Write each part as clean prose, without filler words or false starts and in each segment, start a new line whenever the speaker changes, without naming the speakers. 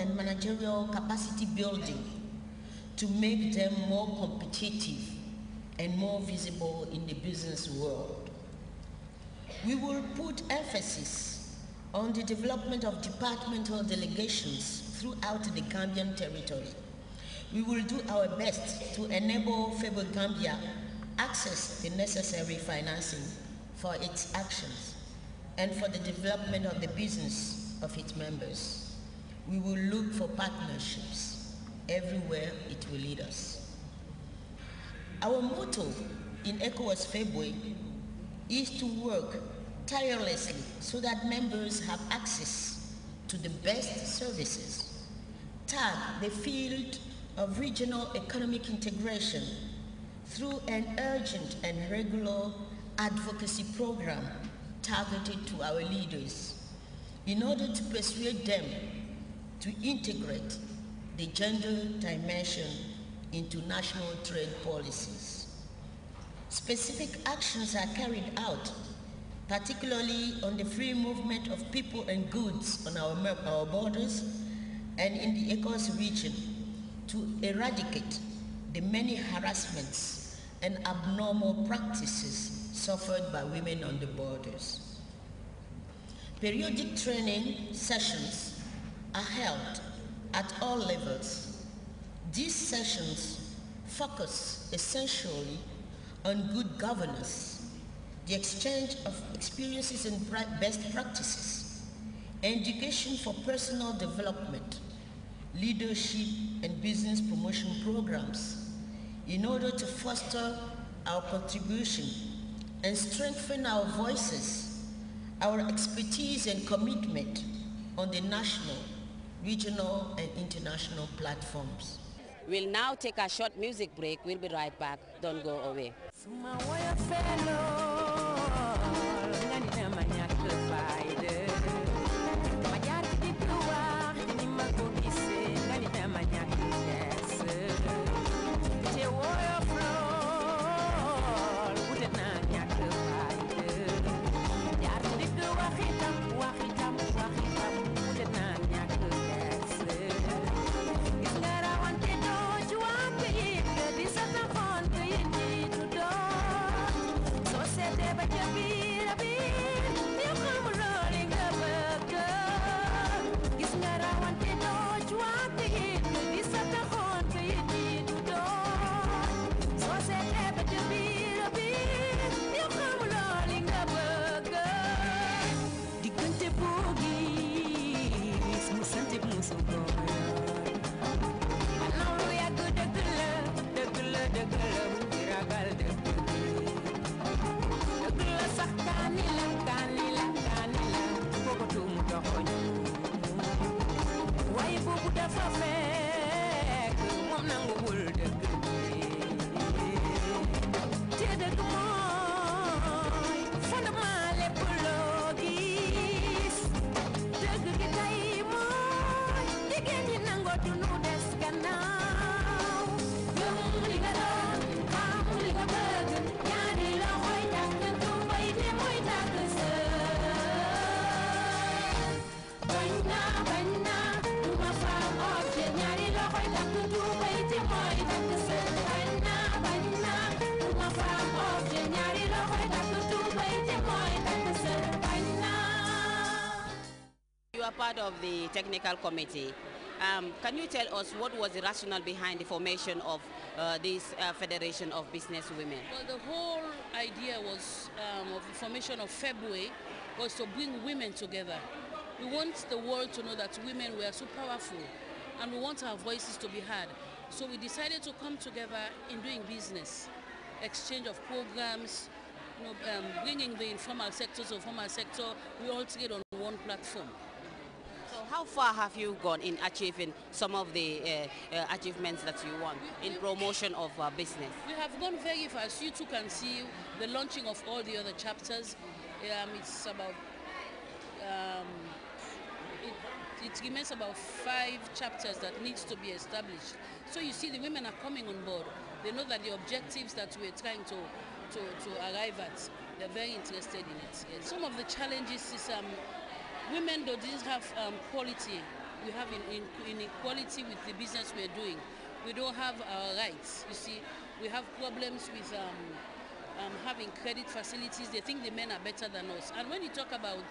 and managerial capacity building to make them more competitive and more visible in the business world. We will put emphasis on the development of departmental delegations throughout the Gambian territory. We will do our best to enable Febo Gambia access the necessary financing for its actions and for the development of the business of its members. We will look for partnerships everywhere it will lead us. Our motto in ECOWAS February is to work tirelessly so that members have access to the best services. Tag the field of regional economic integration through an urgent and regular advocacy program targeted to our leaders in order to persuade them to integrate the gender dimension into national trade policies. Specific actions are carried out, particularly on the free movement of people and goods on our borders and in the ECOWAS region to eradicate the many harassments and abnormal practices suffered by women on the borders. Periodic training sessions are held at all levels. These sessions focus essentially on good governance, the exchange of experiences and best practices, education for personal development, leadership and business promotion programs in order to foster our contribution and strengthen our voices, our expertise and commitment on the national, regional and international platforms.
We'll now take a short music break. We'll be right back. Don't go away. You are part of the technical committee. Can you tell us what was the rationale behind the formation of this Federation of Business Women?
Well, the whole idea was of the formation of February was to bring women together. We want the world to know that women were so powerful and we want our voices to be heard. So we decided to come together in doing business, exchange of programs, bringing the informal sector to formal sector, we all together on one platform.
So how far have you gone in achieving some of the achievements that you want in promotion of business?
We have gone very fast. You too can see the launching of all the other chapters. It's about, it remains about 5 chapters that needs to be established. So you see the women are coming on board. They know that the objectives that we're trying to arrive at, they're very interested in it. Some of the challenges is women didn't have quality we have inequality with the business we're doing. We don't have our rights. You see, we have problems with having credit facilities. They think the men are better than us. And when you talk about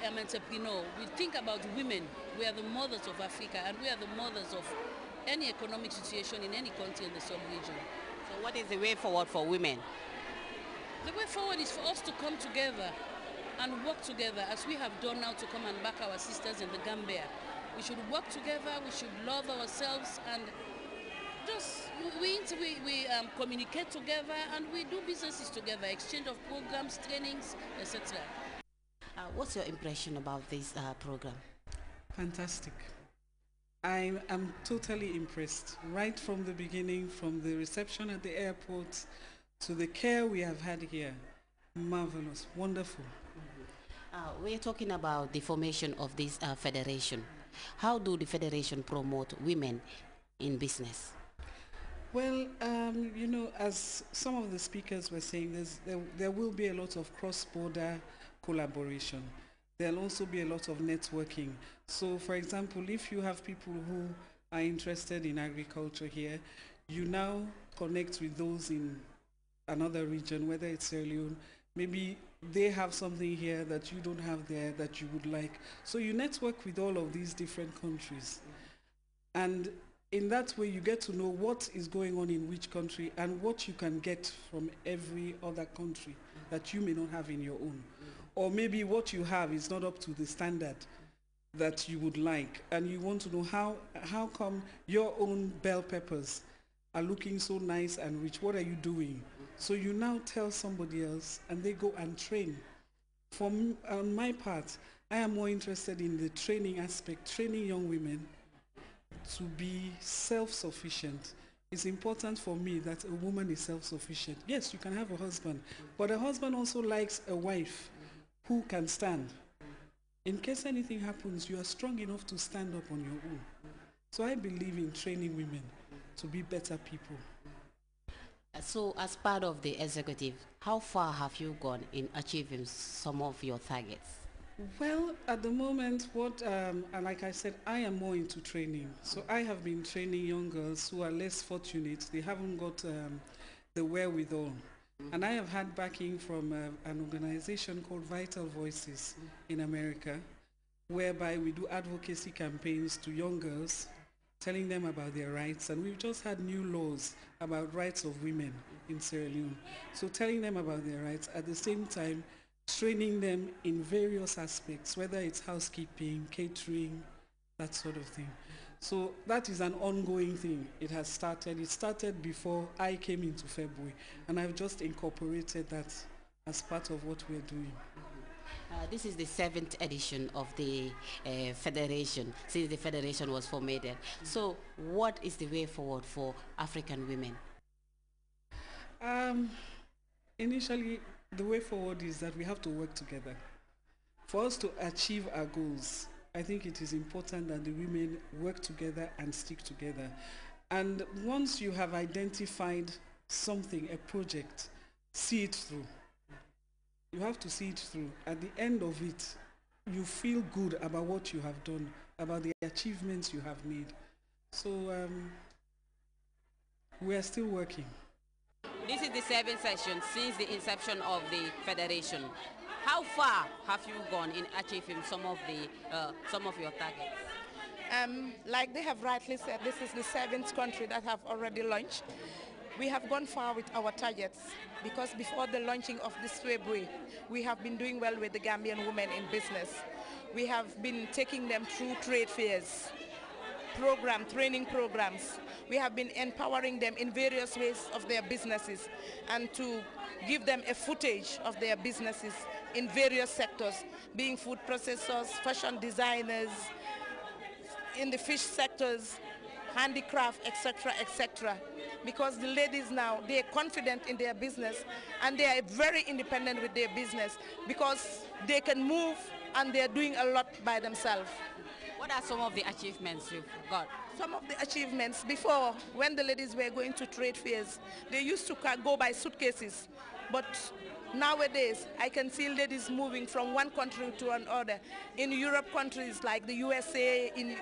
entrepreneur, we think about women. We are the mothers of Africa, and we are the mothers of any economic situation in any country in the sub-region.
So what is the way forward for women?
The way forward is for us to come together and work together, as we have done now, to come and back our sisters in the Gambia. We should work together, we should love ourselves, and just we communicate together, and we do businesses together, exchange of programs, trainings, etc.
What's your impression about this program?
Fantastic. I am totally impressed. Right from the beginning, from the reception at the airport to the care we have had here. Marvelous, wonderful.
We're talking about the formation of this federation. How do the federation promote women in business?
Well, you know, as some of the speakers were saying, there will be a lot of cross-border collaboration. There'll also be a lot of networking. So, for example, if you have people who are interested in agriculture here, you now connect with those in another region, whether it's Sierra Leone, maybe they have something here that you don't have there that you would like. So you network with all of these different countries. And in that way, you get to know what is going on in which country and what you can get from every other country that you may not have in your own. Or maybe what you have is not up to the standard that you would like. And you want to know how come your own bell peppers are looking so nice and rich. What are you doing? So you now tell somebody else and they go and train. On my part, I am more interested in the training aspect, training young women to be self-sufficient. It's important for me that a woman is self-sufficient. Yes, you can have a husband, but a husband also likes a wife who can stand. In case anything happens, you are strong enough to stand up on your own. So I believe in training women to be better people.
So as part of the executive, how far have you gone in achieving some of your targets?
Well, at the moment, like I said, I am more into training. So I have been training young girls who are less fortunate. They haven't got the wherewithal. And I have had backing from an organization called Vital Voices in America, whereby we do advocacy campaigns to young girls, telling them about their rights. And we've just had new laws about rights of women in Sierra Leone. So telling them about their rights, at the same time, training them in various aspects, whether it's housekeeping, catering, that sort of thing. So that is an ongoing thing. It has started. It started before I came into February, and I've just incorporated that as part of what we're doing.
This is the 7th edition of the federation, since the federation was formed. So what is the way forward for African women?
Initially, the way forward is that we have to work together. For us to achieve our goals, I think it is important that the women work together and stick together. And once you have identified something, a project, see it through. You have to see it through. At the end of it, you feel good about what you have done, about the achievements you have made. So we are still working.
This is the 7th session since the inception of the federation. How far have you gone in achieving some of your targets?
Like they have rightly said, this is the 7th country that have already launched. We have gone far with our targets because before the launching of this February, we have been doing well with the Gambian women in business. We have been taking them through trade fairs, training programs. We have been empowering them in various ways of their businesses and to give them a footage of their businesses in various sectors, being food processors, fashion designers, in the fish sectors, handicraft, etc., etc. Because the ladies now, they are confident in their business and they are very independent with their business because they can move and they are doing a lot by themselves.
What are some of the achievements you've got?
Some of the achievements before, when the ladies were going to trade fairs, they used to go by suitcases. But nowadays, I can see ladies moving from one country to another. In Europe countries like the USA, in